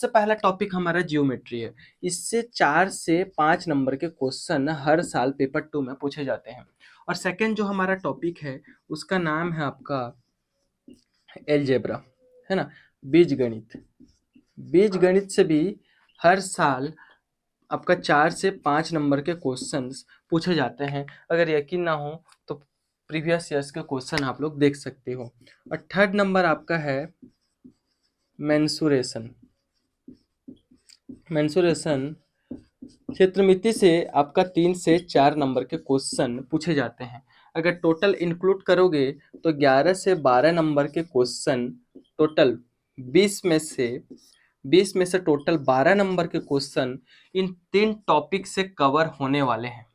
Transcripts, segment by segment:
सबसे पहला टॉपिक हमारा जियोमेट्री है। इससे 4 से 5 नंबर के क्वेश्चन हर साल पेपर 2 में पूछे जाते हैं। और सेकंड जो हमारा टॉपिक है उसका नाम है आपका एलजेब्रा, है ना, बीजगणित। बीजगणित से भी हर साल आपका 4 से 5 नंबर के क्वेश्चंस पूछे जाते हैं। अगर यकीन ना हो तो प्रीवियस ईयर्स के क्वेश्चन आप लोग देख सकते हो। और थर्ड नंबर आपका है मेंसुरेशन। मेंसुरेशन क्षेत्रमिति से आपका 3 से 4 नंबर के क्वेश्चन पूछे जाते हैं। अगर टोटल इंक्लूड करोगे तो 11 से 12 नंबर के क्वेश्चन टोटल 20 में से टोटल 12 नंबर के क्वेश्चन इन 3 टॉपिक से कवर होने वाले हैं।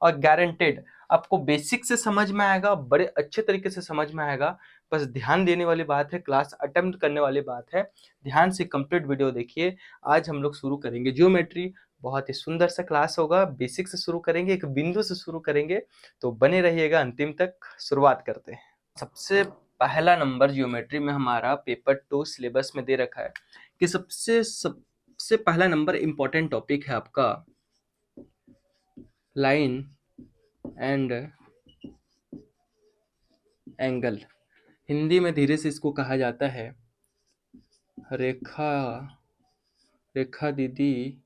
और गारंटेड आपको बेसिक से समझ में आएगा, बड़े अच्छे तरीके से समझ में आएगा। बस ध्यान देने वाली बात है, क्लास अटेम्प्ट करने वाली बात है। ध्यान से कंप्लीट वीडियो देखिए। आज हम लोग शुरू करेंगे ज्योमेट्री। बहुत ही सुंदर सा क्लास होगा। बेसिक से शुरू करेंगे, एक बिंदु से शुरू करेंगे, तो बने रहिएगा अंतिम तक। शुरुआत करते हैं। सबसे पहला नंबर ज्योमेट्री में हमारा पेपर 2 सिलेबस में दे रखा है कि सबसे पहला नंबर इंपॉर्टेंट टॉपिक है आपका लाइन एंड एंगल। हिंदी में धीरे से इसको कहा जाता है रेखा, रेखा दीदी,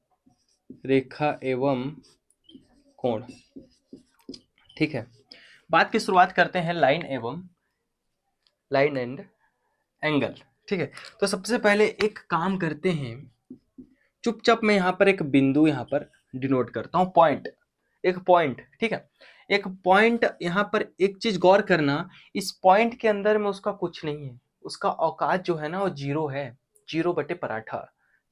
रेखा एवं कोण। ठीक है, बात की शुरुआत करते हैं लाइन एंड एंगल। ठीक है, तो सबसे पहले एक काम करते हैं। चुपचाप मैं यहाँ पर एक बिंदु यहाँ पर डिनोट करता हूँ, पॉइंट, एक पॉइंट। ठीक है, एक पॉइंट। यहाँ पर एक चीज गौर करना, इस पॉइंट के अंदर में उसका कुछ नहीं है। उसका औकात जो है ना वो 0 है, 0 बटे पराठा।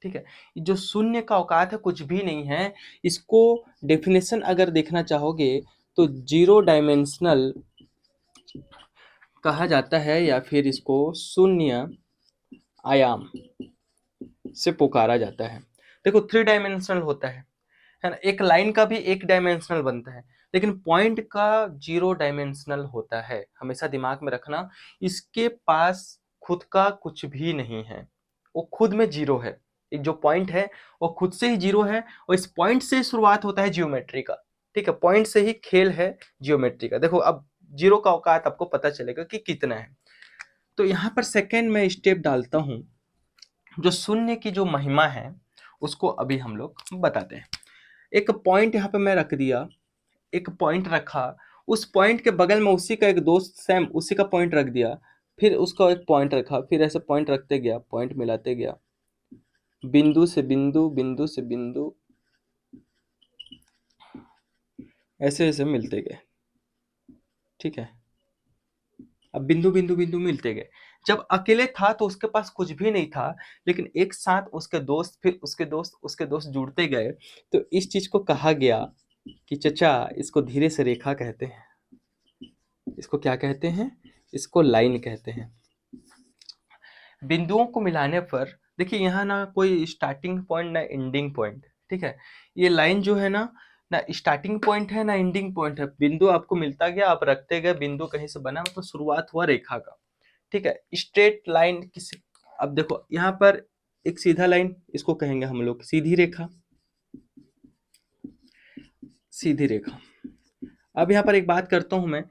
ठीक है, जो शून्य का औकात है कुछ भी नहीं है। इसको डेफिनेशन अगर देखना चाहोगे तो 0 डायमेंशनल कहा जाता है, या फिर इसको शून्य आयाम से पुकारा जाता है। देखो 3 डायमेंशनल होता है ना। एक लाइन का भी 1 डायमेंशनल बनता है, लेकिन पॉइंट का 0 डायमेंशनल होता है। हमेशा दिमाग में रखना, इसके पास खुद का कुछ भी नहीं है, वो खुद में 0 है। एक जो पॉइंट है वो खुद से ही 0 है, और इस पॉइंट से शुरुआत होता है जियोमेट्री का। ठीक है, पॉइंट से ही खेल है जियोमेट्री का। देखो अब 0 का औकात आपको पता चलेगा कि कितना है। तो यहाँ पर सेकेंड में स्टेप डालता हूँ, जो शून्य की जो महिमा है उसको अभी हम लोग बताते हैं। एक पॉइंट यहाँ पे मैं रख दिया, एक पॉइंट रखा, उस पॉइंट के बगल में उसी का एक दोस्त सेम उसी का पॉइंट रख दिया, फिर उसका एक पॉइंट रखा, फिर ऐसे पॉइंट रखते गया, पॉइंट मिलाते गया, बिंदु से बिंदु, बिंदु से बिंदु, ऐसे ऐसे मिलते गए। ठीक है, अब बिंदु बिंदु बिंदु मिलते गए। जब अकेले था तो उसके पास कुछ भी नहीं था, लेकिन एक साथ उसके दोस्त, फिर उसके दोस्त जुड़ते गए, तो इस चीज को कहा गया कि चचा इसको धीरे से रेखा कहते हैं। इसको क्या कहते हैं? इसको लाइन कहते हैं। बिंदुओं को मिलाने पर देखिए यहाँ ना कोई स्टार्टिंग पॉइंट ना एंडिंग पॉइंट। ठीक है, ये लाइन जो है ना, ना स्टार्टिंग पॉइंट है ना एंडिंग पॉइंट है। बिंदु आपको मिलता गया, आप रखते गए, बिंदु कहीं से बना, मतलब शुरुआत हुआ रेखा का। ठीक है, स्ट्रेट लाइन किसी, अब देखो यहाँ पर एक सीधा लाइन, इसको कहेंगे हम लोग सीधी रेखा, सीधी रेखा। अब यहाँ पर एक बात करता हूँ मैं,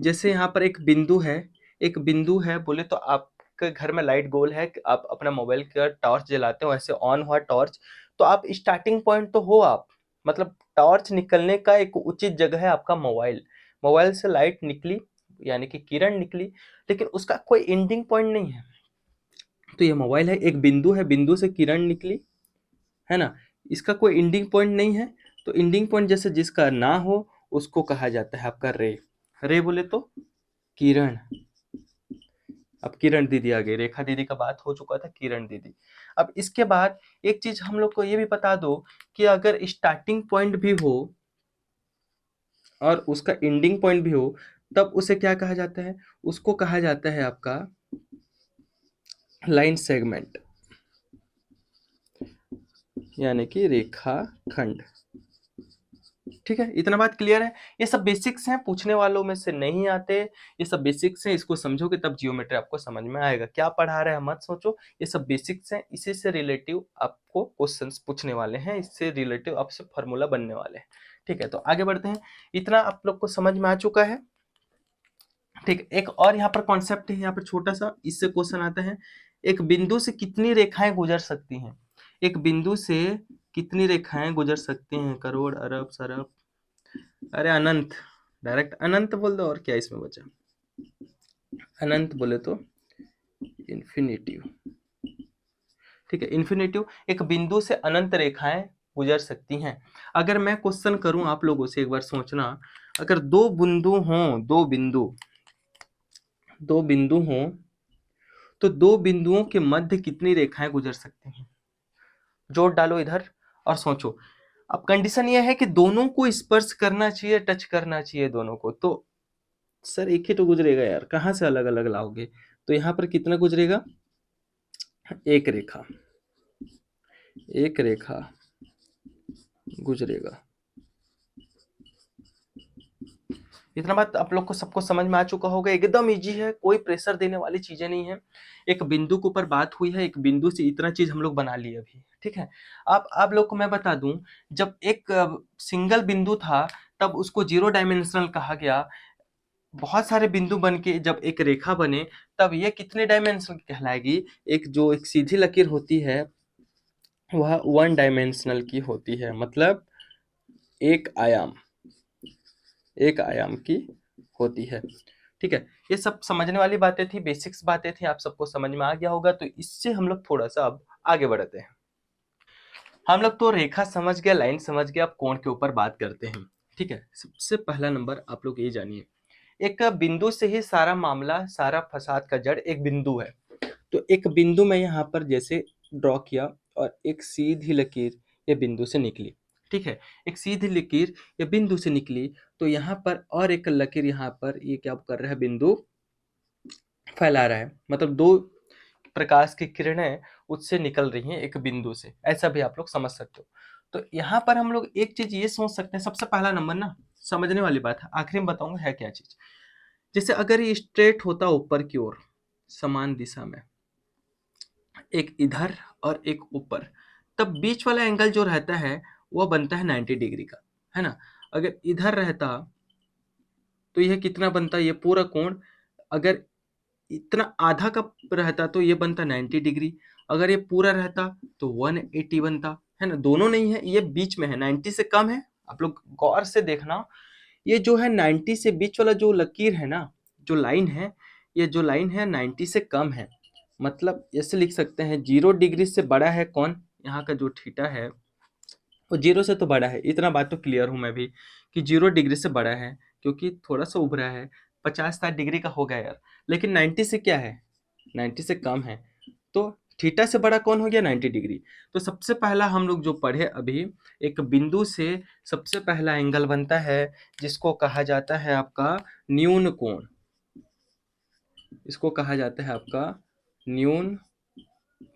जैसे यहाँ पर एक बिंदु है, एक बिंदु है बोले तो आपके घर में लाइट गोल है, आप अपना मोबाइल का टॉर्च जलाते हो, ऐसे ऑन हुआ टॉर्च, तो आप स्टार्टिंग पॉइंट तो हो आप, मतलब टॉर्च निकलने का एक उचित जगह है आपका मोबाइल। मोबाइल से लाइट निकली यानी कि किरण निकली, लेकिन उसका कोई एंडिंग पॉइंट नहीं है। तो ये मोबाइल है, एक बिंदु है, बिंदु से किरण निकली, है ना, इसका कोई एंडिंग पॉइंट नहीं है। तो एंडिंग पॉइंट जैसे जिसका ना हो उसको कहा जाता है आपका रे। रे बोले तो किरण। अब किरण दीदी आ गई, रेखा दीदी का बात हो चुका था, किरण दीदी। अब इसके बाद एक चीज हम लोग को ये भी बता दो कि अगर स्टार्टिंग पॉइंट भी हो और उसका एंडिंग पॉइंट भी हो, तब उसे क्या कहा जाता है? उसको कहा जाता है आपका लाइन सेगमेंट, यानी कि रेखा खंड। ठीक है, इतना बात क्लियर है। ये सब बेसिक्स हैं, पूछने वालों में से नहीं आते, ये सब बेसिक्स हैं, इसको समझोगे तब जियोमेट्री आपको समझ में आएगा। क्या पढ़ा रहे हैं मत सोचो, ये सब बेसिक्स हैं, इसी से रिलेटिव आपको क्वेश्चंस पूछने वाले हैं, इससे रिलेटिव आपसे फॉर्मूला बनने वाले हैं। ठीक है, तो आगे बढ़ते हैं। इतना आप लोग को समझ में आ चुका है। ठीक, एक और यहाँ पर कॉन्सेप्ट है, यहाँ पर छोटा सा, इससे क्वेश्चन आता है, एक बिंदु से कितनी रेखाएं गुजर सकती हैं? एक बिंदु से कितनी रेखाएं गुजर सकती हैं? करोड़, अरब, सरब, अरे अनंत, डायरेक्ट अनंत बोल दो, और क्या इसमें बचा? अनंत बोले तो इन्फिनिटिव। ठीक है, इन्फिनिटिव, एक बिंदु से अनंत रेखाएं गुजर सकती हैं। अगर मैं क्वेश्चन करूं आप लोगों से, एक बार सोचना, अगर दो बिंदु हों, दो बिंदु हों, तो दो बिंदुओं के मध्य कितनी रेखाएं गुजर सकती हैं? जोड़ डालो इधर और सोचो। अब कंडीशन यह है कि दोनों को स्पर्श करना चाहिए, टच करना चाहिए दोनों को। तो सर एक ही तो गुजरेगा यार, कहाँ से अलग अलग लाओगे? तो यहाँ पर कितना गुजरेगा? एक रेखा, एक रेखा गुजरेगा। इतना बात आप लोग को सबको समझ में आ चुका होगा, एकदम इजी है, कोई प्रेशर देने वाली चीजें नहीं है। एक बिंदु के ऊपर बात हुई है, एक बिंदु से इतना चीज हम लोग बना लिए अभी। ठीक है, आप लोग को मैं बता दूं, जब एक सिंगल बिंदु था तब उसको जीरो डायमेंशनल कहा गया। बहुत सारे बिंदु बन के जब एक रेखा बने तब ये कितने डायमेंशनल कहलाएगी? एक जो एक सीधी लकीर होती है वह वन डायमेंशनल की होती है, मतलब एक आयाम, एक आयाम की होती है। ठीक है, ये सब समझने वाली बातें थी, बेसिक्स बातें थी, आप सबको समझ में आ गया होगा। तो इससे हम लोग थोड़ा सा अब आगे बढ़ते हैं। हम लोग तो रेखा समझ गया, लाइन समझ गया, अब कोण के ऊपर बात करते हैं। ठीक है, सबसे पहला नंबर आप लोग ये जानिए, एक बिंदु से ही सारा मामला, सारा फसाद का जड़ एक बिंदु है। तो एक बिंदु में यहाँ पर जैसे ड्रॉ किया और एक सीधी लकीर ये बिंदु से निकली। ठीक है, एक सीधी लकीर ये बिंदु से निकली, तो यहाँ पर और एक लकीर यहाँ पर ये क्या कर रहा है? बिंदु फैला रहा है, मतलब दो प्रकाश की किरणें उससे निकल रही हैं एक बिंदु से, ऐसा भी आप लोग समझ सकते हो। तो यहाँ पर हम लोग एक चीज ये सोच सकते हैं, सबसे पहला नंबर ना समझने वाली बात है, आखिरी में बताऊंगा है क्या चीज। जैसे अगर ये स्ट्रेट होता ऊपर की ओर समान दिशा में, एक इधर और एक ऊपर, तब बीच वाला एंगल जो रहता है वह बनता है 90 डिग्री का, है ना? अगर इधर रहता तो यह कितना बनता? ये पूरा कोण, अगर इतना आधा का रहता तो ये बनता 90 डिग्री, अगर ये पूरा रहता तो 180 बनता, है ना? दोनों नहीं है, ये बीच में है, 90 से कम है। आप लोग गौर से देखना, ये जो है 90 से बीच वाला जो लकीर है ना, जो लाइन है, ये जो लाइन है 90 से कम है। मतलब ऐसे लिख सकते हैं 0 डिग्री से बड़ा है कौन? यहाँ का जो थीटा है वो 0 से तो बड़ा है, इतना बात तो क्लियर हूँ मैं भी कि 0 डिग्री से बड़ा है, क्योंकि थोड़ा सा उभरा है, 50-60 डिग्री का हो गया यार। लेकिन 90 से क्या है? 90 से कम है, तो थीटा से बड़ा कौन हो गया? 90 डिग्री। तो सबसे पहला हम लोग जो पढ़े अभी, एक बिंदु से सबसे पहला एंगल बनता है जिसको कहा जाता है आपका न्यून कोण। इसको कहा जाता है आपका न्यून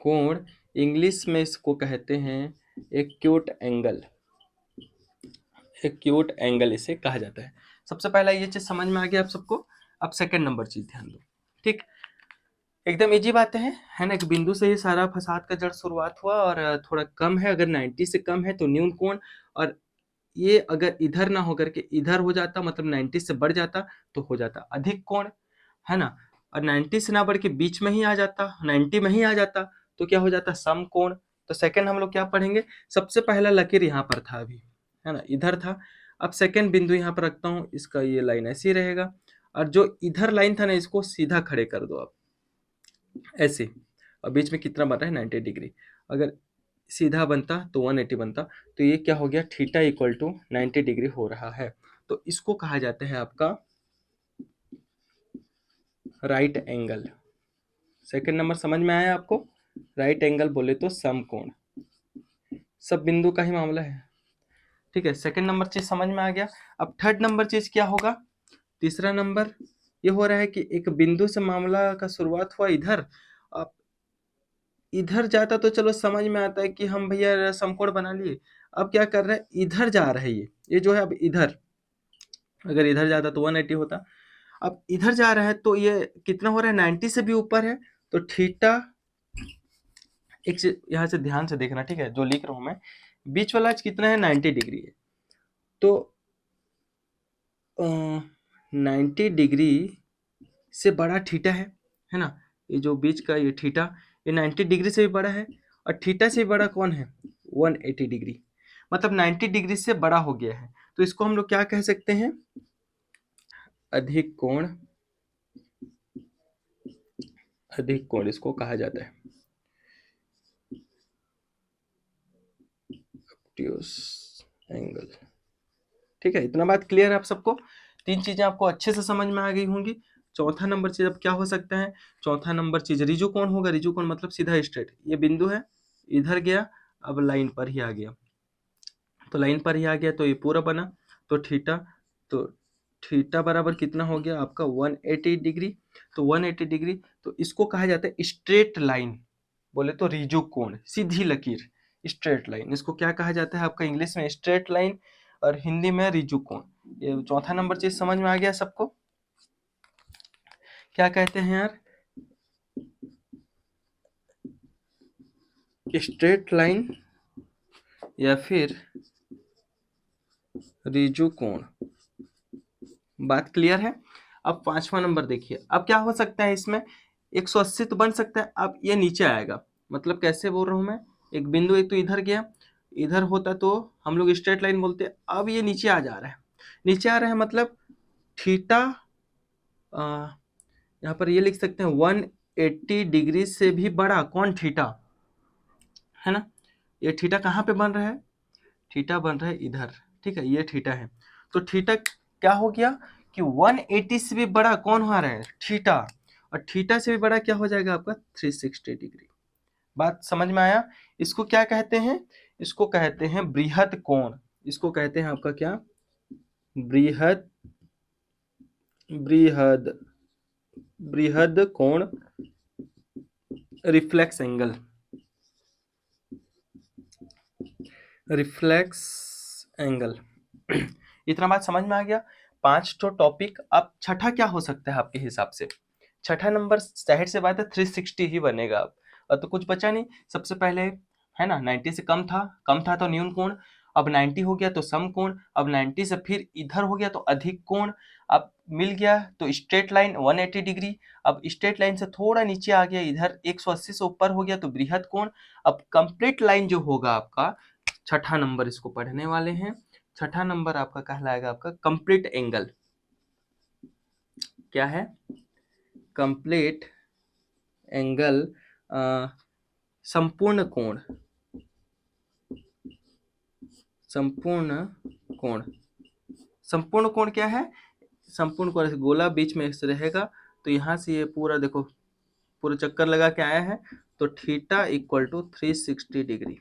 कोण, इंग्लिश में इसको कहते हैं एक्यूट एंगल। एक्यूट एंगल इसे कहा जाता है। सबसे पहला ये चीज समझ में आ गया आप सबको। अब सेकंड नंबर चीज ध्यान दो। ठीक, एकदम इजी बातें हैं, है ना? एक बिंदु से ही सारा फसाद का जड़ शुरुआत हुआ, और थोड़ा कम है, अगर 90 से कम है तो न्यून कोण, और ये अगर इधर ना होकर के इधर हो जाता, मतलब 90 से बढ़ जाता तो हो जाता अधिक कोण, है ना? और 90 से ना बढ़ के बीच में ही आ जाता, 90 में ही आ जाता तो क्या हो जाता? सम कोण। तो सेकंड हम लोग क्या पढ़ेंगे? सबसे पहला लकीर यहाँ पर था अभी, है ना? इधर था। अब सेकंड बिंदु यहाँ पर रखता हूँ, इसका ये लाइन ऐसे ही रहेगा, और जो इधर लाइन था ना इसको सीधा खड़े कर दो आप ऐसे, और बीच में कितना बन रहा है? 90 डिग्री। अगर सीधा बनता तो 180 बनता, तो ये क्या हो गया? थीटा इक्वल टू 90 डिग्री हो रहा है। तो इसको कहा जाता है आपका राइट एंगल। सेकंड नंबर समझ में आया आपको? राइट एंगल बोले तो समकोण, सब बिंदु का ही मामला है। ठीक है, सेकंड नंबर चीज समझ में आ गया। अब थर्ड नंबर चीज क्या होगा? तीसरा नंबर ये हो रहा है कि एक बिंदु से मामला का शुरुआत हुआ इधर, अब इधर जाता तो चलो समझ में आता है कि हम भैया समकोण बना लिए। अब क्या कर रहा है? इधर जा रहा है ये, ये जो है अब इधर, अगर इधर जाता तो 180 होता, अब इधर जा रहा है तो ये कितना हो रहा है, 90 से भी ऊपर है, तो थीटा, एक से यहाँ से ध्यान से देखना, ठीक है, जो लिख रहा हूं मैं, बीच वाला कितना है, 90 डिग्री है, तो 90 डिग्री से बड़ा थीटा है ना, ये जो बीच का ये थीटा, ये 90 डिग्री से भी बड़ा है, और थीटा से भी बड़ा कौन है, 180 डिग्री, मतलब 90 डिग्री से बड़ा हो गया है, तो इसको हम लोग क्या कह सकते हैं, अधिक कोण, अधिक कोण इसको कहा जाता है, ऑब्ट्यूस एंगल। ठीक है, इतना बात क्लियर है आप सबको, तीन चीजें आपको अच्छे से समझ में आ गई होंगी। चौथा नंबर चीज अब क्या हो सकता है, चौथा नंबर चीज रिजु कोण होगा, रिजु कोण मतलब सीधा स्ट्रेट, ये बिंदु है, इधर गया, अब लाइन पर ही आ गया, तो लाइन पर ही आ गया, तो ये पूरा बना, तो थीटा, तो थीटा बराबर कितना हो गया आपका 180 डिग्री, तो 180 डिग्री, तो इसको कहा जाता है स्ट्रेट लाइन, बोले तो रिजु कोण, सीधी लकीर, स्ट्रेट लाइन, इसको क्या कहा जाता है आपका इंग्लिश में, स्ट्रेट लाइन, और हिंदी में रिजु कोण। ये चौथा नंबर चीज समझ में आ गया सबको, क्या कहते हैं यार, स्ट्रेट लाइन या फिर रिजु कोण, बात क्लियर है। अब पांचवा नंबर देखिए, अब क्या हो सकता है इसमें, 180 तो बन सकता है, अब ये नीचे आएगा, मतलब कैसे बोल रहा हूं मैं, एक बिंदु एक तो इधर गया, इधर होता तो हम लोग स्ट्रेट लाइन बोलते, अब ये नीचे आ जा रहा है, नीचे आ रहा है मतलब थीटा, यहाँ पर ये लिख सकते हैं 180 डिग्री से भी बड़ा कौन, थीटा, है ना, ये थीटा कहाँ पे बन रहा है, थीटा बन रहा है इधर, ठीक है, ये थीटा है, तो थीटा क्या हो गया कि 180 से भी बड़ा कौन हो रहा है, थीटा, और थीटा से भी बड़ा क्या हो जाएगा आपका 360 डिग्री। बात समझ में आया, इसको क्या कहते हैं, इसको कहते हैं बृहद कोण, इसको कहते हैं आपका क्या, बृहद, बृहद, बृहद कोण, रिफ्लेक्स एंगल, रिफ्लेक्स एंगल। इतना बात समझ में आ गया, पांच तो टॉपिक, अब छठा क्या हो सकता है आपके हिसाब से, छठा नंबर जाहिर से बात है 360 ही बनेगा अब, और तो कुछ बचा नहीं, सबसे पहले है ना 90 से कम था तो न्यून कोण, अब 90 हो गया तो सम कोण, अब 90 से फिर इधर हो गया तो अधिक कोण, अब मिल गया तो स्ट्रेट लाइन 180 डिग्री, अब स्ट्रेट लाइन से थोड़ा नीचे आ गया इधर 180 से ऊपर हो गया तो बृहद कोण, अब कंप्लीट लाइन जो होगा आपका, छठा नंबर इसको पढ़ने वाले हैं, छठा नंबर आपका कहलाएगा आपका कंप्लीट एंगल, क्या है, कंप्लीट एंगल, संपूर्ण कोण, संपूर्ण कोण, संपूर्ण कोण क्या है, संपूर्ण कोण गोला बीच में ऐसे रहेगा, तो यहाँ से ये पूरा देखो पूरा चक्कर लगा के आया है, तो थीटा इक्वल टू 360 डिग्री।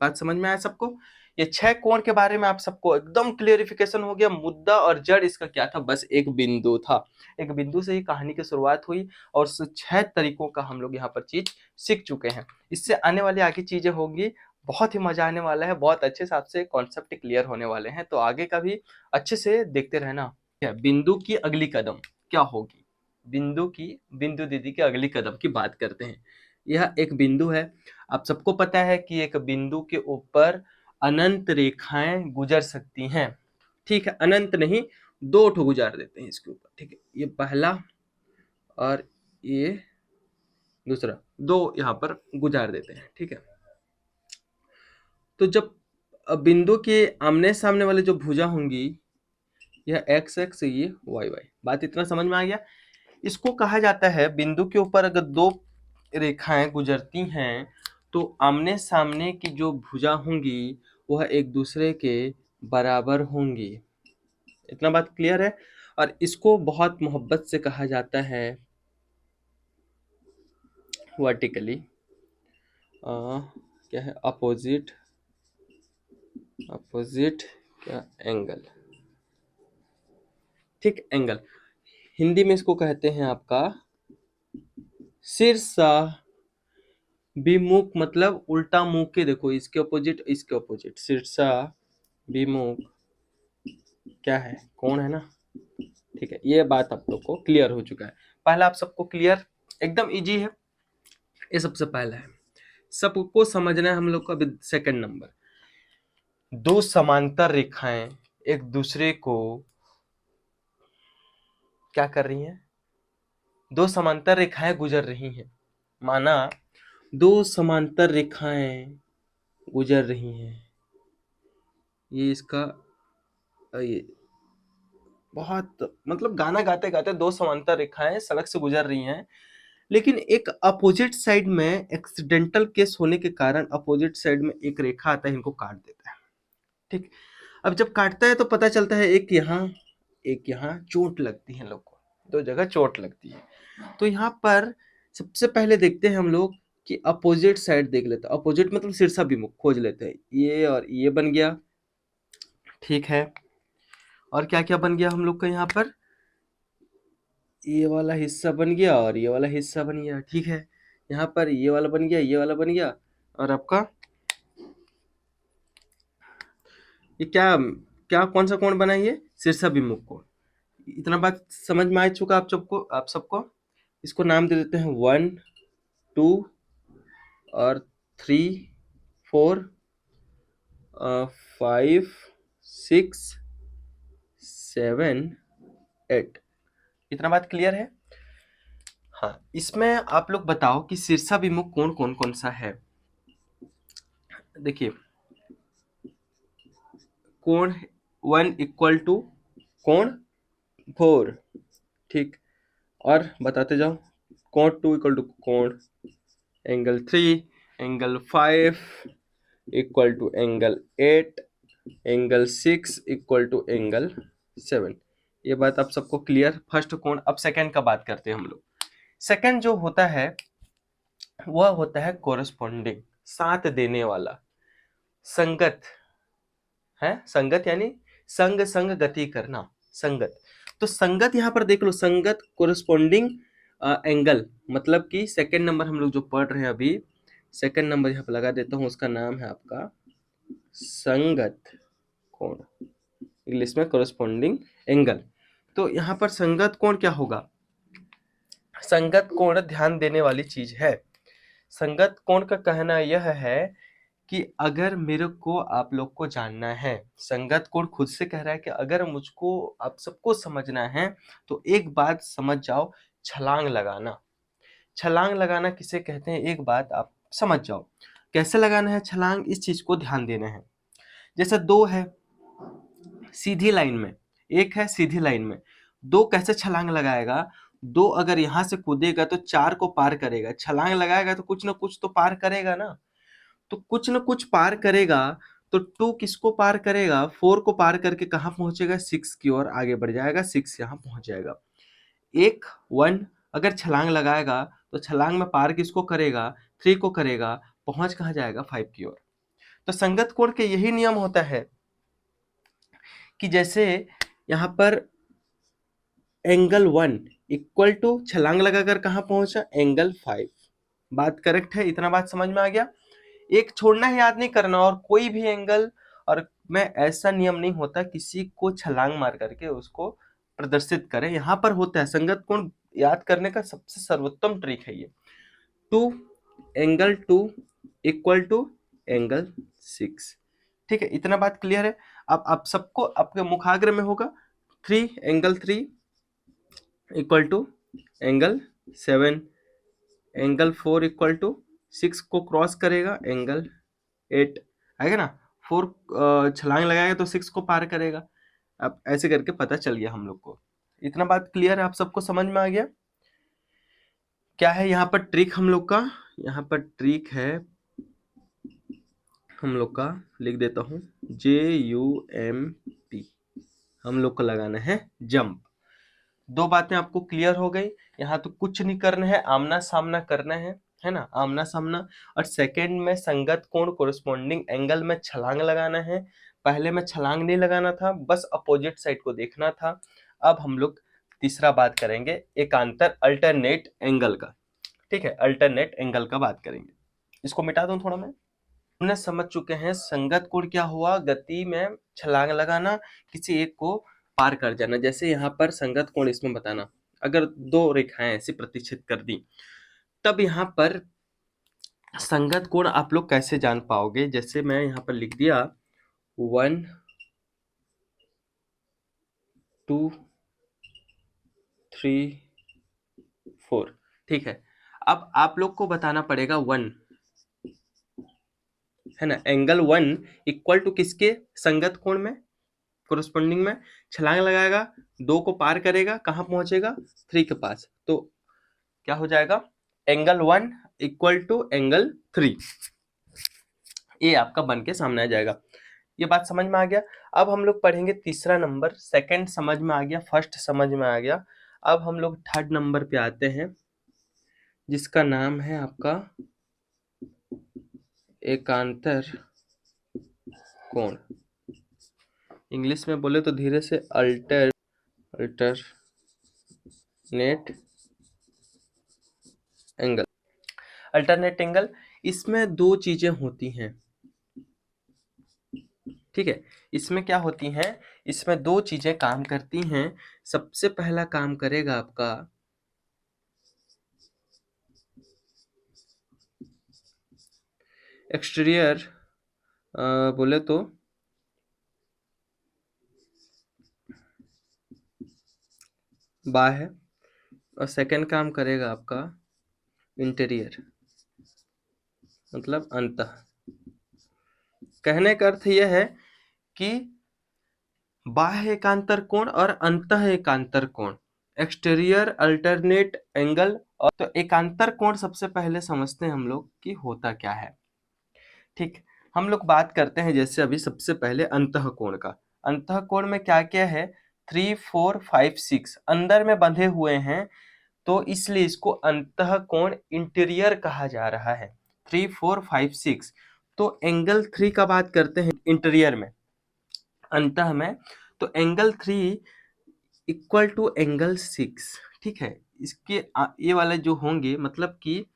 बात समझ में आया सबको, ये छह कोण के बारे में आप सबको एकदम क्लियरिफिकेशन हो गया, मुद्दा और जड़ इसका क्या था, बस एक बिंदु था, एक बिंदु से ही कहानी की शुरुआत हुई, और छह तरीकों का हम लोग यहाँ पर चीज सीख चुके हैं, इससे आने वाली आगे चीजें होंगी, बहुत ही मजा आने वाला है, बहुत अच्छे से आपसे कॉन्सेप्ट क्लियर होने वाले हैं, तो आगे का भी अच्छे से देखते रहना। बिंदु की अगली कदम क्या होगी, बिंदु की, बिंदु दीदी की अगली कदम की बात करते हैं। यह एक बिंदु है, आप सबको पता है कि एक बिंदु के ऊपर अनंत रेखाएं गुजर सकती हैं, ठीक है, अनंत नहीं, दो ठो गुजार देते हैं इसके ऊपर, ठीक है, ये पहला और ये दूसरा, दो यहाँ पर गुजार देते हैं, ठीक है, तो जब बिंदु के आमने सामने वाले जो भुजा होंगी, यह एक्स एक्स, ये वाई वाई, बात इतना समझ में आ गया, इसको कहा जाता है बिंदु के ऊपर अगर दो रेखाएं गुजरती हैं तो आमने सामने की जो भुजा होंगी वह एक दूसरे के बराबर होंगी, इतना बात क्लियर है, और इसको बहुत मोहब्बत से कहा जाता है वर्टिकली, क्या है, अपोजिट, अपोजिट क्या, एंगल, ठीक, एंगल, हिंदी में इसको कहते हैं आपका शीर्षा विमुख, मतलब उल्टा मुख के, देखो इसके अपोजिट, इसके अपोजिट, शीर्षा विमुख क्या है, कोण है ना, ठीक है। ये बात आप लोग को क्लियर हो चुका है। पहला आप सबको क्लियर, एकदम इजी है, ये सबसे पहला है, सबको समझना है हम लोग को। अभी सेकंड नंबर, दो समांतर रेखाएं एक दूसरे को क्या कर रही हैं, दो समांतर रेखाएं गुजर रही हैं। माना दो समांतर रेखाएं गुजर रही हैं, ये इसका ये बहुत मतलब गाना गाते गाते दो समांतर रेखाएं सड़क से गुजर रही हैं, लेकिन एक अपोजिट साइड में एक्सीडेंटल केस होने के कारण अपोजिट साइड में एक रेखा आता है, इनको काट देता है। ठीक, अब जब काटता है तो पता चलता है एक यहाँ चोट लगती है, लोग को दो जगह चोट लगती है। तो यहाँ पर सबसे पहले देखते हैं हम लोग कि अपोजिट साइड देख लेते हैं, अपोजिट मतलब शीर्षाभिमुख खोज लेते हैं, ये और ये बन गया, ठीक है। और क्या क्या बन गया हम लोग का, यहाँ पर ये वाला हिस्सा बन गया और ये वाला हिस्सा बन गया, ठीक है। यहाँ पर ये वाला बन गया, ये वाला बन गया, और आपका ये क्या क्या कौन सा कोण बना, ये शीर्षाभिमुख कोण। इतना बात समझ में आ चुका आप सबको। इसको नाम दे देते हैं 1 2 और 3 4 5 6 7 8। इतना बात क्लियर है। हाँ, इसमें आप लोग बताओ कि शीर्षाभिमुख कोण कौन कौन सा है। देखिए, कोण 1 इक्वल टू कोण 4, ठीक। और बताते जाओ, कोण 2 इक्वल टू कोण angle 3, angle 5 equal to angle 8, angle 6 equal to angle 7। ये बात आप सबको क्लियर, फर्स्ट कोण। अब सेकंड का बात करते हैं हम लोग। सेकंड जो होता है वह होता है कोरस्पॉन्डिंग, साथ देने वाला, संगत है, संगत यानी संग संग गति करना, संगत। तो संगत यहाँ पर देख लो, संगत कोरस्पॉन्डिंग एंगल, मतलब कि सेकंड नंबर हम लोग जो पढ़ रहे हैं अभी, सेकंड नंबर यहाँ पर लगा देता हूँ, उसका नाम है आपका संगत कोण, इंग्लिश में कोरस्पॉन्डिंग एंगल। तो यहाँ पर संगत कोण क्या होगा, संगत कोण ध्यान देने वाली चीज है। संगत कोण का कहना यह है कि अगर मेरे को आप लोग को जानना है, संगत कोण खुद से कह रहा है कि अगर मुझको आप सबको समझना है तो एक बात समझ जाओ, छलांग लगाना। छलांग लगाना किसे कहते हैं, एक बात आप समझ जाओ, कैसे लगाना है छलांग, इस चीज को ध्यान देना है। जैसे दो है सीधी लाइन में, एक है सीधी लाइन में, दो कैसे छलांग लगाएगा, दो अगर यहां से कूदेगा तो चार को पार करेगा, छलांग लगाएगा तो कुछ ना कुछ तो पार करेगा ना, तो कुछ न कुछ पार करेगा। तो 2 किसको पार करेगा, 4 को पार करके कहाँ पहुंचेगा, 6 की ओर आगे बढ़ जाएगा, 6 यहाँ पहुंच जाएगा। एक 1 अगर छलांग लगाएगा तो छलांग में पार किसको करेगा, 3 को करेगा, पहुंच कहाँ जाएगा, 5 की ओर। तो संगत कोण के यही नियम होता है कि जैसे यहाँ पर एंगल 1 इक्वल टू छलांग लगाकर कहाँ पहुंचा, एंगल 5। बात करेक्ट है, इतना बात समझ में आ गया। एक छोड़ना ही याद नहीं करना, और कोई भी एंगल और मैं ऐसा नियम नहीं होता किसी को छलांग मार करके उसको प्रदर्शित करें, यहाँ पर होता है संगत कोण याद करने का सबसे सर्वोत्तम ट्रिक है ये। 2 एंगल 2 इक्वल टू एंगल 6, ठीक है। इतना बात क्लियर है। अब आप सबको आपके मुखाग्र में होगा 3 angle 3 equal to angle 7, angle 4 equal to 6 को क्रॉस करेगा, एंगल 8 आएगा ना, 4 छलांग लगाएगा तो 6 को पार करेगा। अब ऐसे करके पता चल गया हम लोग को। इतना बात क्लियर है, आप सबको समझ में आ गया। क्या है यहाँ पर ट्रिक हम लोग का, यहाँ पर ट्रिक है हम लोग का, लिख देता हूँ JUMP, हम लोग को लगाना है जंप। दो बातें आपको क्लियर हो गई, यहाँ तो कुछ नहीं करना है, आमना सामना करना है ना, आमना सामना। और सेकंड में संगत कोण कोरस्पॉन्डिंग एंगल में छलांग लगाना है। पहले में छलांग नहीं लगाना था, बस अपोजिट साइड को देखना था। अब हम लोग तीसरा बात करेंगे एकांतर अल्टरनेट एंगल का, ठीक है, अल्टरनेट एंगल का बात करेंगे। इसको मिटा दूं थोड़ा मैं। हमने समझ चुके हैं संगत कोण क्या हुआ, गति में छलांग लगाना, किसी एक को पार कर जाना। जैसे यहाँ पर संगत कोण इसमें बताना, अगर दो रेखाएं ऐसी प्रतिच्छेद कर दी, तब यहाँ पर संगत कोण आप लोग कैसे जान पाओगे? जैसे मैं यहाँ पर लिख दिया 1 2 3 4, ठीक है। अब आप लोग को बताना पड़ेगा 1, है ना, एंगल 1 इक्वल टू किसके? संगत कोण में, कोरस्पोंडिंग में छलांग लगाएगा, 2 को पार करेगा, कहाँ पहुंचेगा? 3 के पास। तो क्या हो जाएगा? एंगल 1 इक्वल टू एंगल 3, ये आपका बन के सामने आ जाएगा। ये बात समझ में आ गया। अब हम लोग पढ़ेंगे तीसरा नंबर। सेकंड समझ में आ गया, फर्स्ट समझ में आ गया। अब हम लोग थर्ड नंबर पे आते हैं, जिसका नाम है आपका एकांतर कोण। इंग्लिश में बोले तो धीरे से अल्टरनेट एंगल। अल्टरनेट एंगल, इसमें दो चीजें होती हैं, ठीक है। इसमें क्या होती हैं? इसमें दो चीजें काम करती हैं। सबसे पहला काम करेगा आपका एक्सटीरियर, बोले तो बाह्य, और सेकंड काम करेगा आपका इंटीरियर, मतलब अंतः। कहने का अर्थ यह है कि बाह्य एकांतर कोण और अंतः एकांतर कोण, एक्सटीरियर अल्टरनेट एंगल। और तो एकांतर कोण सबसे पहले समझते हैं हम लोग कि होता क्या है, ठीक। हम लोग बात करते हैं जैसे अभी सबसे पहले अंतः कोण का। अंतः कोण में क्या क्या है? 3 4 5 6 अंदर में बंधे हुए हैं, तो इसलिए इसको अंतः कोण इंटीरियर कहा जा रहा है। 3 4 5 6, तो एंगल 3 का बात करते हैं इंटीरियर में, अंतः में, तो एंगल 3 इक्वल टू एंगल 6, ठीक है। इसके ये वाले जो होंगे, मतलब कि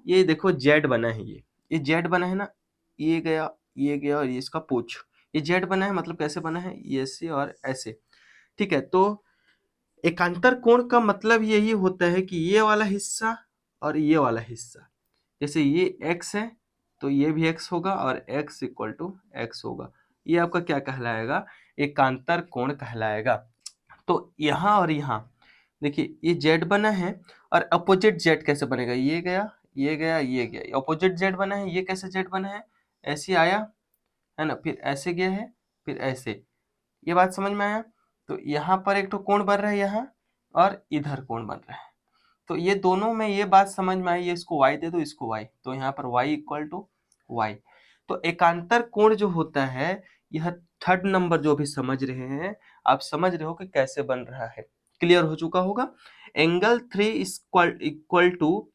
ये देखो जेड बना है, ये जेड बना है ना, ये गया और ये इसका पूछ, ये जेड बना है, मतलब कैसे बना है? ये ऐसे और ऐसे, ठीक है। तो एकांतर कोण का मतलब यही होता है कि ये वाला हिस्सा और ये वाला हिस्सा, जैसे ये x है तो ये भी x होगा और x इक्वल टू x होगा, ये आपका क्या कहलाएगा? एकांतर कोण कहलाएगा। तो यहाँ और यहाँ देखिए ये z बना है, और अपोजिट z कैसे बनेगा? ये गया, ये गया, ये गया, अपोजिट z बना है। ये कैसे z बना है? ऐसे आया, है ना, फिर ऐसे गया है, फिर ऐसे। ये बात समझ में आया? तो यहाँ पर एक तो कोण बन रहा है यहाँ, और इधर कोण बन रहा है। तो ये दोनों में ये बात समझ में आई, ये इसको y दे दो, इसको y, तो यहाँ पर y इक्वल टू y। तो एकांतर कोण जो होता है, यह थर्ड नंबर जो भी समझ रहे हैं, आप समझ रहे हो कि कैसे बन रहा है, क्लियर हो चुका होगा। एंगल 3 इक्वल टू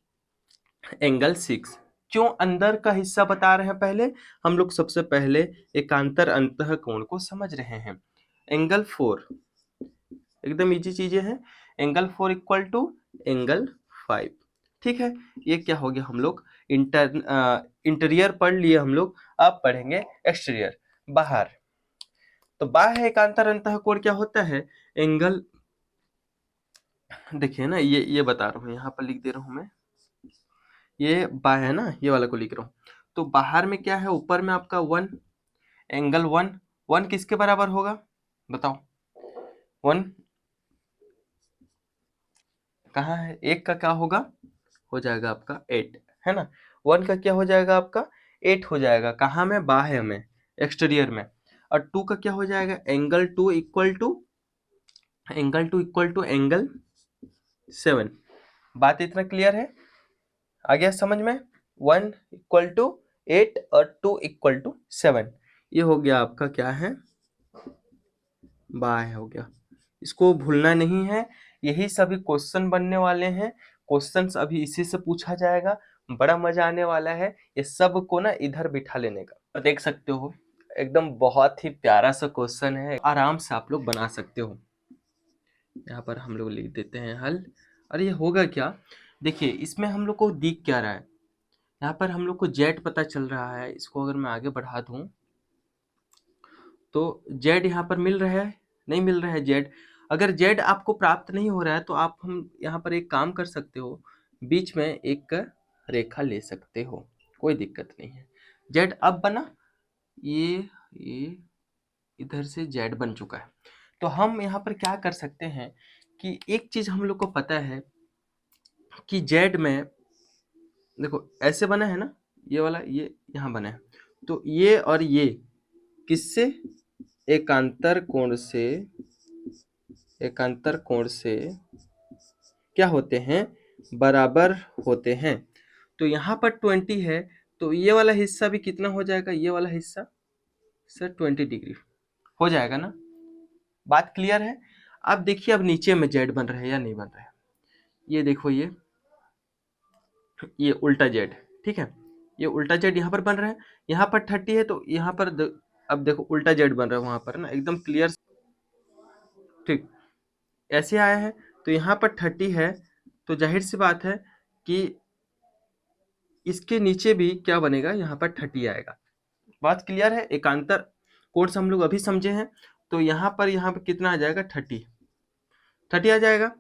एंगल 6, क्यों अंदर का हिस्सा बता रहे हैं? पहले हम लोग सबसे पहले एकांतर अंतः कोण को समझ रहे हैं। एंगल 4 एकदम इजी चीजें हैं। एंगल 4 इक्वल टू एंगल 5, ठीक है। ये क्या हो गया? हम लोग इंटीरियर पढ़ लिए हम लोग, अब पढ़ेंगे एक्सटीरियर, बाहर। तो बाह्य एकांतर अंतः कोण क्या होता है? एंगल, देखिए ना, ये बता रहा हूँ, यहाँ पर लिख दे रहा हूँ मैं, ये बाह्य है ना, ये वाला को लिख रहा हूँ। तो बाहर में क्या है? ऊपर में आपका 1, एंगल 1, 1 किसके बराबर होगा बताओ? 1 कहाँ है? 1 का क्या होगा? हो जाएगा आपका 8, है ना। 1 का क्या हो जाएगा आपका? 8 हो जाएगा। कहाँ में? बाह्य में, एक्सटीरियर में। और 2 का क्या हो जाएगा? Angle 2 equal to angle 7। बात इतना क्लियर है? आ गया समझ में? 1 इक्वल टू 8 और 2 इक्वल टू 7, ये हो गया आपका क्या है? बाह्य हो गया। इसको भूलना नहीं है, यही सभी क्वेश्चन बनने वाले हैं। क्वेश्चंस अभी इसी से पूछा जाएगा, बड़ा मजा आने वाला है ये सब को ना इधर बिठा लेने का। और देख सकते हो एकदम बहुत ही प्यारा सा क्वेश्चन है, आराम से आप लोग बना सकते हो। यहाँ पर हम लोग लिख देते हैं हल। और ये होगा क्या? देखिए इसमें हम लोग को दिख क्या रहा है? यहाँ पर हम लोग को जेड पता चल रहा है। इसको अगर मैं आगे बढ़ा दूं तो जेड यहाँ पर मिल रहा है नहीं मिल रहा है जेड। अगर जेड आपको प्राप्त नहीं हो रहा है तो आप हम यहाँ पर एक काम कर सकते हो, बीच में एक रेखा ले सकते हो, कोई दिक्कत नहीं है। जेड अब बना, ये इधर से जेड बन चुका है। तो हम यहाँ पर क्या कर सकते हैं कि एक चीज हम लोग को पता है कि जेड में देखो ऐसे बना है ना, ये वाला ये यहाँ बना है, तो ये और ये किससे, एकांतर कोण से, एकांतर कोण से क्या होते हैं, बराबर होते हैं। तो यहाँ पर 20 है, तो ये वाला हिस्सा भी कितना हो जाएगा, ये वाला हिस्सा सर 20 डिग्री हो जाएगा ना। बात क्लियर है। अब देखिए अब नीचे में जेड बन रहा है या नहीं बन रहा है, ये देखो ये उल्टा जेड, ठीक है, ये उल्टा जेड यहाँ पर बन रहा है, यहाँ पर 30 है तो यहाँ पर अब देखो उल्टा जेड बन रहा है वहां पर ना, एकदम क्लियर, ठीक ऐसे आया है। तो यहाँ पर 30 है, तो जाहिर सी बात है कि इसके नीचे भी क्या बनेगा, यहाँ पर 30 आएगा। बात क्लियर है। एकांतर कोण से हम लोग अभी समझे हैं, तो यहाँ पर कितना आ जाएगा, 30 आ जाएगा।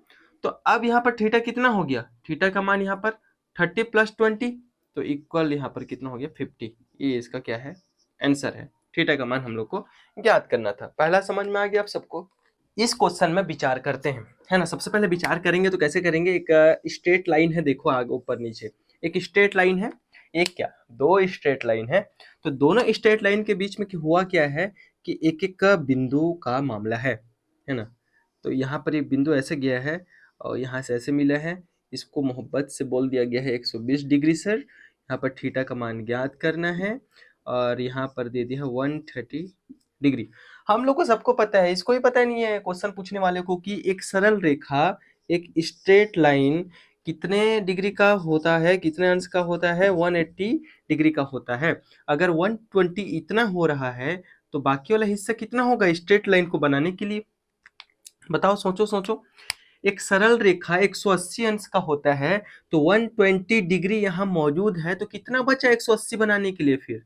तो अब यहाँ पर थीटा कितना हो गया, थीटा का मान यहाँ पर 30 + 20, तो इक्वल यहाँ पर कितना हो गया, 50। ये इसका क्या है, आंसर है। थीटा का मान हम लोग को ज्ञात करना था। पहला समझ में आ गया आप सबको। इस क्वेश्चन में विचार करते हैं, है ना। सबसे पहले विचार करेंगे तो कैसे करेंगे, एक स्ट्रेट लाइन है, देखो आगे ऊपर नीचे एक स्ट्रेट लाइन है, एक क्या दो स्ट्रेट लाइन है। तो दोनों स्ट्रेट लाइन के बीच में हुआ क्या है कि एक एक का बिंदु का मामला है ना। तो यहाँ पर एक बिंदु ऐसे गया है और यहाँ से ऐसे मिला है, इसको मोहब्बत से बोल दिया गया है 120 डिग्री सर। यहाँ पर थीटा का मान ज्ञात करना है और यहाँ पर दे दिया है 130 डिग्री। हम लोग को सबको पता है, इसको ही पता नहीं है क्वेश्चन पूछने वाले को, कि एक सरल रेखा, एक स्ट्रेट लाइन कितने डिग्री का होता है, कितने अंश का होता है, 180 डिग्री का होता है। अगर 120 इतना हो रहा है तो बाकी वाला हिस्सा कितना होगा स्ट्रेट लाइन को बनाने के लिए, बताओ, सोचो सोचो। एक सरल रेखा 180 अंश का होता है, तो 120 डिग्री यहाँ मौजूद है, तो कितना बचा 180 बनाने के लिए, फिर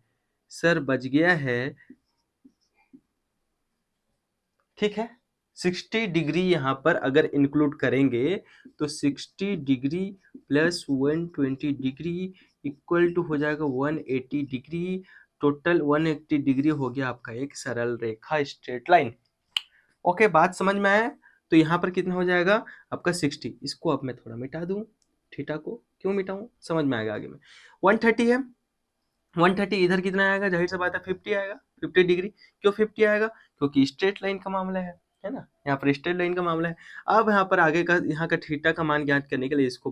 सर बच गया है, ठीक है, 60 डिग्री यहाँ पर अगर इंक्लूड करेंगे तो 60 degree plus 120 degree equal to हो जाएगा 180 डिग्री। टोटल 180 डिग्री हो गया आपका एक सरल रेखा स्ट्रेट लाइन। ओके, बात समझ में आया। तो यहाँ पर कितना हो जाएगा आपका 60। इसको अब मैं थोड़ा मिटा दूं, थीटा को क्यों मिटाऊं, समझ में आएगा आगे में। 130 है, 130 इधर कितना आएगा, जाहिर सी बात है 50 आएगा, 50 डिग्री। क्यों 50 आएगा, क्योंकि स्ट्रेट लाइन का मामला है ना, यहाँ पर स्ट्रेट लाइन का मामला है। अब यहाँ पर आगे का यहाँ का थीटा का मान ज्ञात करने के लिए इसको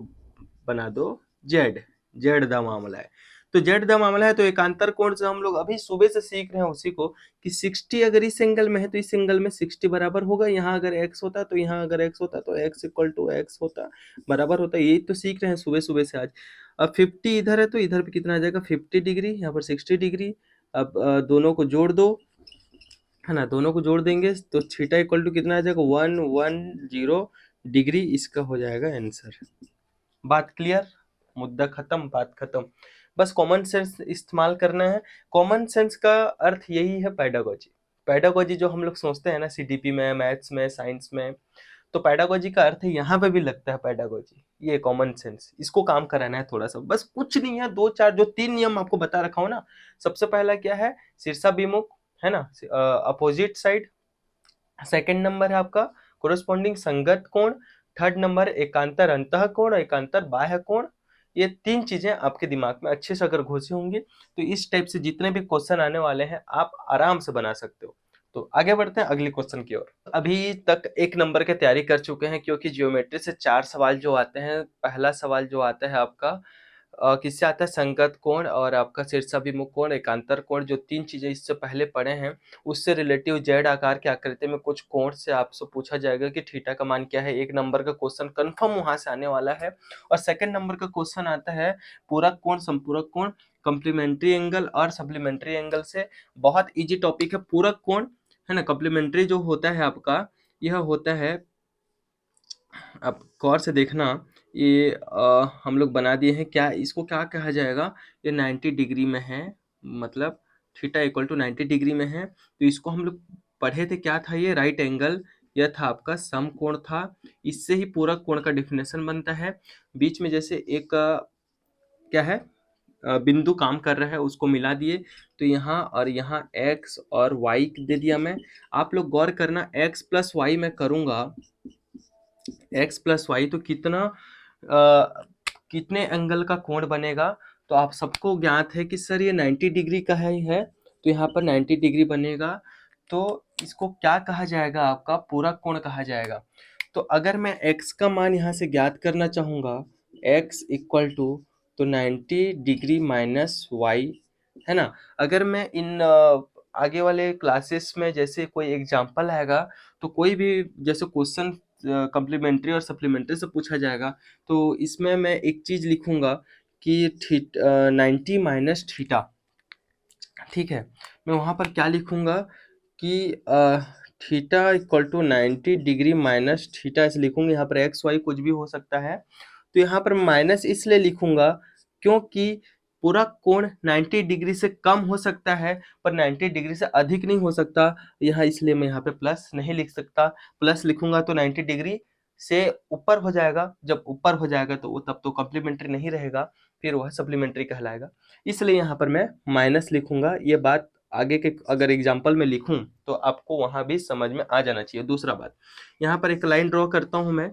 बना दो जेड, जेड दा मामला है। तो जेड दा मामला है, तो एकांतर कोण से हम लोग अभी सुबह से सीख रहे हैं उसी को, कि 60 अगर इस एंगल में है तो इस एंगल में 60 बराबर होगा। यहाँ अगर x होता तो यहाँ अगर x होता तो x = x होता, बराबर होता। यही तो सीख रहे हैं सुबह सुबह से आज। अब 50 इधर है तो इधर भी कितना आ जाएगा 50 डिग्री, यहाँ पर 60 डिग्री। अब दोनों को जोड़ दो, है ना, दोनों को जोड़ देंगे तो थीटा = कितना आ जाएगा 110 डिग्री। इसका हो जाएगा आंसर। बात क्लियर, मुद्दा खत्म, बात खत्म। बस कॉमन सेंस इस्तेमाल करना है। कॉमन सेंस का अर्थ यही है पेडागोजी। पेडागोजी जो हम लोग सोचते हैं ना सीडीपी में, मैथ्स में, साइंस में, तो पेडागोजी का अर्थ है यहाँ पे भी लगता है पेडागोजी। ये कॉमन सेंस, इसको काम कराना है थोड़ा सा, बस कुछ नहीं है। दो चार जो 3 नियम आपको बता रखा हूँ ना। सबसे पहला क्या है, शीर्षाभिमुख, है ना, अपोजिट साइड। सेकंड नंबर है आपका कोरस्पॉन्डिंग संगत कोण। थर्ड नंबर एकांतर अंतः कोण और एकांतर बाह्य कोण। ये 3 चीजें आपके दिमाग में अच्छे से अगर घुसी होंगी तो इस टाइप से जितने भी क्वेश्चन आने वाले हैं आप आराम से बना सकते हो। तो आगे बढ़ते हैं अगले क्वेश्चन की ओर। अभी तक 1 नंबर की तैयारी कर चुके हैं, क्योंकि ज्योमेट्री से 4 सवाल जो आते हैं, पहला सवाल जो आता है आपका किससे आता है, संगत कोण और आपका शीर्षाभिमुख कोण, एकांतर कोण। जो 3 चीजें इससे पहले पढ़े हैं उससे रिलेटिव जेड आकार की आकृति में कुछ कोण से आपसे पूछा जाएगा कि थीटा का मान क्या है। 1 नंबर का क्वेश्चन कंफर्म वहां से आने वाला है। और सेकंड नंबर का क्वेश्चन आता है पूरक कोण, संपूरक कोण, कॉम्प्लीमेंट्री एंगल और सप्लीमेंट्री एंगल से। बहुत इजी टॉपिक है पूरक कोण, है ना। कॉम्प्लीमेंट्री जो होता है आपका, यह होता है, आप गौर से देखना, ये हम लोग बना दिए हैं, क्या इसको क्या कहा जाएगा, ये 90 डिग्री में है, मतलब थीटा = 90 डिग्री में है। तो इसको हम लोग पढ़े थे क्या था, ये राइट एंगल, यह था आपका समकोण था। इससे ही पूरक कोण का डिफिनेशन बनता है। बीच में जैसे एक क्या है बिंदु काम कर रहा है, उसको मिला दिए, तो यहाँ और यहाँ x और y दे दिया मैं। आप लोग गौर करना, x प्लस वाई मैं करूँगा, x प्लस वाई तो कितने एंगल का कोण बनेगा। तो आप सबको ज्ञात है कि सर ये 90 डिग्री का है, तो यहाँ पर 90 डिग्री बनेगा। तो इसको क्या कहा जाएगा, आपका पूरक कोण कहा जाएगा। तो अगर मैं x का मान यहाँ से ज्ञात करना चाहूँगा, x इक्वल टू तो 90 डिग्री माइनस वाई, है ना। अगर मैं इन आगे वाले क्लासेस में जैसे कोई एग्जाम्पल आएगा, तो कोई भी जैसे क्वेश्चन कम्प्लीमेंट्री और सप्लीमेंट्री से पूछा जाएगा, तो इसमें मैं एक चीज लिखूंगा कि 90 माइनस थीटा, ठीक है। मैं वहां पर क्या लिखूंगा कि theta equal to 90 degree minus theta ऐसे लिखूंगा। यहाँ पर एक्स वाई कुछ भी हो सकता है, तो यहाँ पर माइनस इसलिए लिखूंगा क्योंकि पूरा कोण 90 डिग्री से कम हो सकता है, पर 90 डिग्री से अधिक नहीं हो सकता यहाँ, इसलिए मैं यहाँ पे प्लस नहीं लिख सकता। प्लस लिखूंगा तो 90 डिग्री से ऊपर हो जाएगा, जब ऊपर हो जाएगा तो वो तब तो कॉम्प्लीमेंट्री नहीं रहेगा, फिर वह सप्लीमेंट्री कहलाएगा। इसलिए यहाँ पर मैं माइनस लिखूंगा। ये बात आगे के अगर एग्जाम्पल में लिखूं तो आपको वहां भी समझ में आ जाना चाहिए। दूसरा बात, यहाँ पर एक लाइन ड्रॉ करता हूं मैं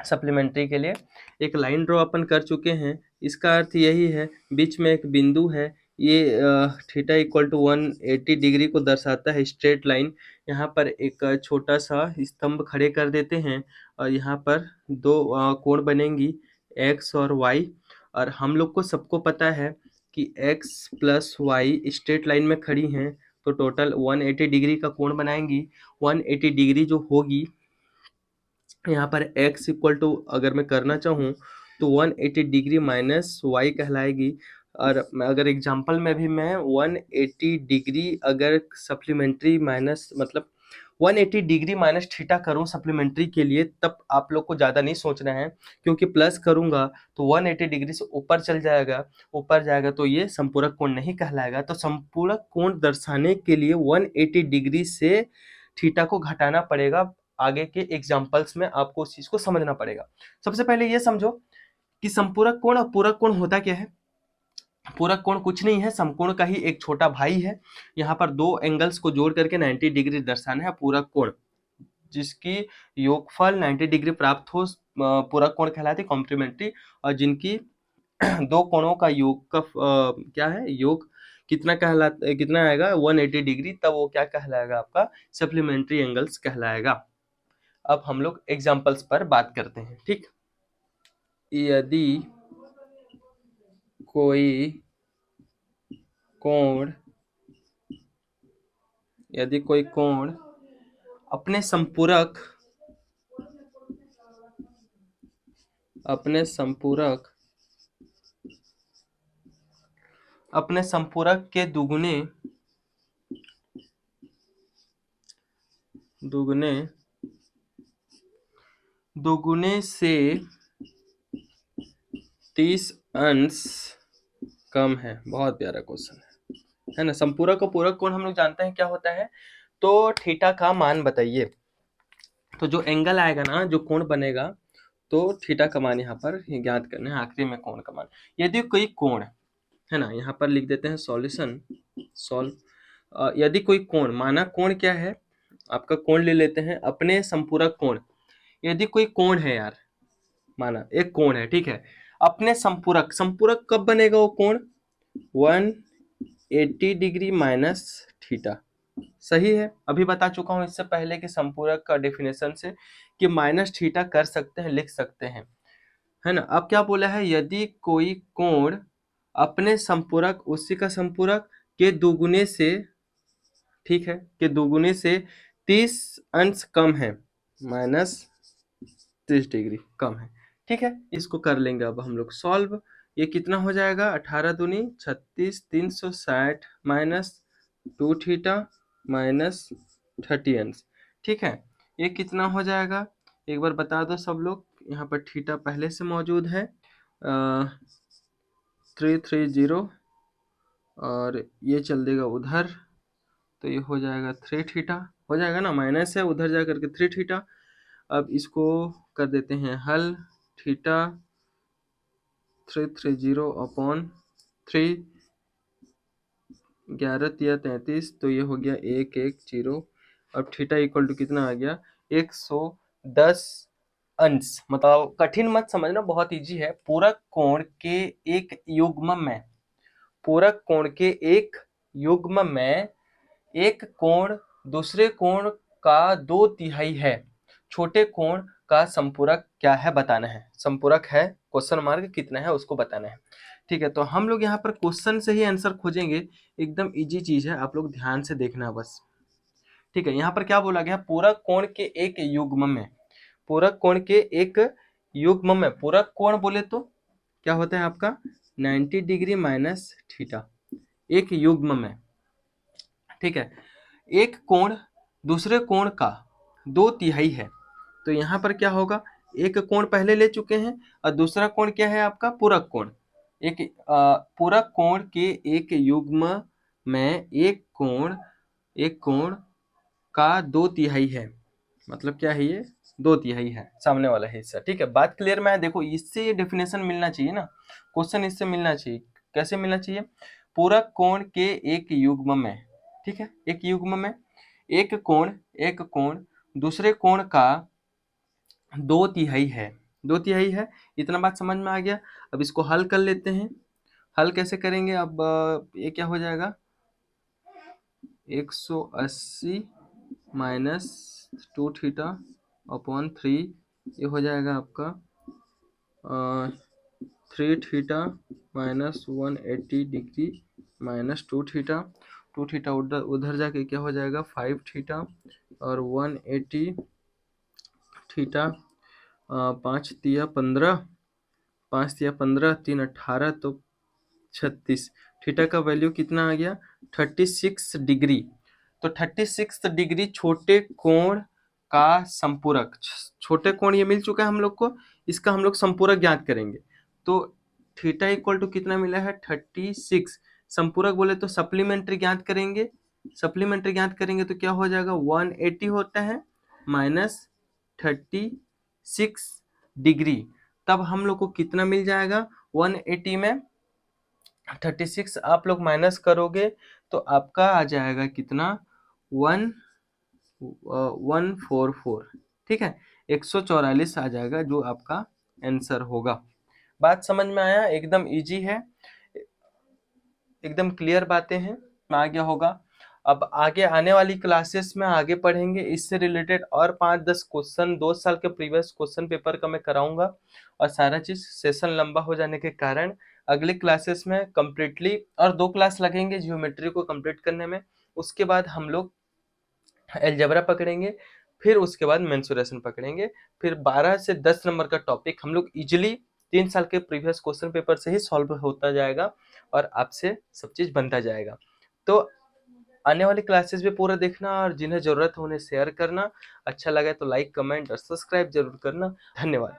सप्लीमेंट्री के लिए। एक लाइन ड्रॉ अपन कर चुके हैं, इसका अर्थ यही है, बीच में एक बिंदु है, ये थीटा इक्वल टू 180 डिग्री को दर्शाता है स्ट्रेट लाइन। यहाँ पर एक छोटा सा स्तंभ खड़े कर देते हैं, और यहाँ पर दो कोण बनेंगी, एक्स और वाई। और हम लोग को सबको पता है कि X plus Y straight line में खड़ी हैं, तो टोटल 180 डिग्री का कोण बनाएंगी। 180 डिग्री जो होगी, यहाँ पर x इक्वल टू अगर मैं करना चाहूँ तो 180 डिग्री माइनस वाई कहलाएगी। और मैं अगर एग्जांपल में भी मैं 180 डिग्री अगर सप्लीमेंट्री माइनस मतलब 180 डिग्री माइनस थीटा करूँ सप्लीमेंट्री के लिए, तब आप लोग को ज़्यादा नहीं सोचना है, क्योंकि प्लस करूँगा तो 180 डिग्री से ऊपर चल जाएगा, ऊपर जाएगा तो ये संपूरक कोण नहीं कहलाएगा। तो संपूरक कोण दर्शाने के लिए 180 डिग्री से थीटा को घटाना पड़ेगा। आगे के एग्जाम्पल्स में आपको उस चीज को समझना पड़ेगा। सबसे पहले ये समझो कि संपूरक कोण और पूरक कोण होता क्या है। पूरक कोण कुछ नहीं है, समकोण का ही एक छोटा भाई है। यहाँ पर दो एंगल्स को जोड़ करके 90 डिग्री दर्शाना है पूरक कोण, जिसकी योगफल 90 डिग्री प्राप्त हो पूरक कोण कहलाती है कॉम्प्लीमेंट्री। और जिनकी दो कोणों का योग का क्या है, योग कितना कहलाता, कितना आएगा 180 डिग्री, तब वो क्या कहलाएगा, आपका सप्लीमेंट्री एंगल्स कहलाएगा। अब हम लोग एग्जाम्पल्स पर बात करते हैं, ठीक। यदि कोई कोण अपने संपूरक के दुगुने से 30 अंश कम है। बहुत प्यारा क्वेश्चन है ना। संपूरक और पूरक कोण हम लोग जानते हैं क्या होता है, तो थीटा का मान बताइए। तो जो एंगल आएगा ना, जो कोण बनेगा, तो थीटा का मान यहाँ पर ज्ञात करना है, आखिरी में कोण का मान। यदि कोई कोण है ना, यहाँ पर लिख देते हैं सॉल्यूशन सॉल्व। यदि कोई कोण, माना कोण क्या है, आपका कोण ले लेते हैं, अपने संपूरक कोण। यदि कोई कोण है यार, माना एक कोण है, ठीक है, अपने संपूरक कब बनेगा वो कोण, 180 डिग्री माइनस थीटा। सही है, अभी बता चुका हूं इससे पहले कि संपूरक का डेफिनेशन से कि माइनस थीटा कर सकते हैं, लिख सकते हैं, है ना। अब क्या बोला है, यदि कोई कोण अपने संपूरक, उसी का संपूरक के दुगुने से, ठीक है, के दुगुने से 30 अंश कम है, माइनस 30 डिग्री कम है, ठीक है। इसको कर लेंगे अब हम लोग सॉल्व। ये कितना हो जाएगा, 18 दूनी 36, 360 माइनस 2 थीटा माइनस 30 अंश, ठीक है। ये कितना हो जाएगा, एक बार बता दो सब लोग। यहाँ पर थीटा पहले से मौजूद है, 330, और ये चल देगा उधर, तो ये हो जाएगा 3 थीटा, हो जाएगा ना, माइनस है उधर जा करके 3 थीटा। अब इसको कर देते हैं हल, थीटा 330 अपॉन 3, 11 तो ये हो गया 110। अब थीटा इक्वल टू कितना आ गया, 110 अंश। मतलब कठिन मत समझना, बहुत इजी है। पूरक कोण के एक युग्म में, पूरक कोण के एक युग्म में एक कोण दूसरे कोण का 2/3 है। छोटे कोण का संपूरक क्या है बताना है। संपूरक है क्वेश्चन मार्क, कितना है उसको बताना है। ठीक है, तो हम लोग यहाँ पर क्वेश्चन से ही आंसर खोजेंगे। एकदम इजी चीज है, आप लोग ध्यान से देखना बस। ठीक है, यहाँ पर क्या बोला गया, पूरक कोण के एक युग्म में, पूरक कोण के एक युग्म में, पूरक कोण बोले तो क्या होता है आपका 90 डिग्री माइनस थीटा, एक युग्म में। ठीक है, एक कोण दूसरे कोण का 2/3 है, तो यहाँ पर क्या होगा, एक कोण पहले ले चुके हैं और दूसरा कोण क्या है आपका पूरक कोण। एक पूरक कोण के एक युग्म में एक कोण का 2/3 है, मतलब क्या है ये 2/3 है सामने वाला हिस्सा। ठीक है, बात क्लियर में है। देखो इससे ये डेफिनेशन मिलना चाहिए ना, क्वेश्चन इससे मिलना चाहिए। कैसे मिलना चाहिए, पूरक कोण के एक युग्म में, ठीक है, एक युग्म में एक कोण दूसरे कोण का 2/3 है, 2/3 है। इतना बात समझ में आ गया। अब इसको हल कर लेते हैं। हल कैसे करेंगे, अब ये क्या हो जाएगा 180 माइनस 2 थीटा अपॉन 3, ये हो जाएगा आपका 3 theta minus 180 degree minus 2 theta. 2 theta उधर जाके क्या हो जाएगा 5 थीटा और 180 थीटा, 5 तिया 15, 5 तिया 15, 3 18 तो 36। थीटा का वैल्यू कितना आ गया 36 डिग्री। तो 36 डिग्री छोटे कोण का संपूरक, छोटे कोण ये मिल चुका है हम लोग को, इसका हम लोग संपूरक ज्ञात करेंगे। तो थीटा इक्वल टू कितना मिला है 36, संपूरक बोले तो सप्लीमेंट्री ज्ञात करेंगे। सप्लीमेंट्री ज्ञात करेंगे तो क्या हो जाएगा 180 होता है माइनस 36 डिग्री, तब हम लोग को कितना मिल जाएगा 180 में 36 आप लोग माइनस करोगे तो आपका आ जाएगा कितना 144। ठीक है, 144 आ जाएगा जो आपका आंसर होगा। बात समझ में आया, एकदम इजी है, एकदम क्लियर बातें हैं, आ गया होगा। अब आगे आने वाली क्लासेस में आगे पढ़ेंगे इससे रिलेटेड और 5-10 क्वेश्चन 2 साल के प्रीवियस क्वेश्चन पेपर का मैं कराऊंगा। और सारा चीज सेशन लंबा हो जाने के कारण अगले क्लासेस में कंप्लीटली, और 2 क्लास लगेंगे ज्योमेट्री को कंप्लीट करने में। उसके बाद हम लोग अलजेब्रा पकड़ेंगे, फिर उसके बाद मेंसुरेशन पकड़ेंगे, फिर 12 से 10 नंबर का टॉपिक हम लोग इजिली 3 साल के प्रीवियस क्वेश्चन पेपर से ही सॉल्व होता जाएगा और आपसे सब चीज बनता जाएगा। तो आने वाली क्लासेस भी पूरा देखना और जिन्हें जरूरत हो उन्हें शेयर करना। अच्छा लगे तो लाइक कमेंट और सब्सक्राइब जरूर करना। धन्यवाद।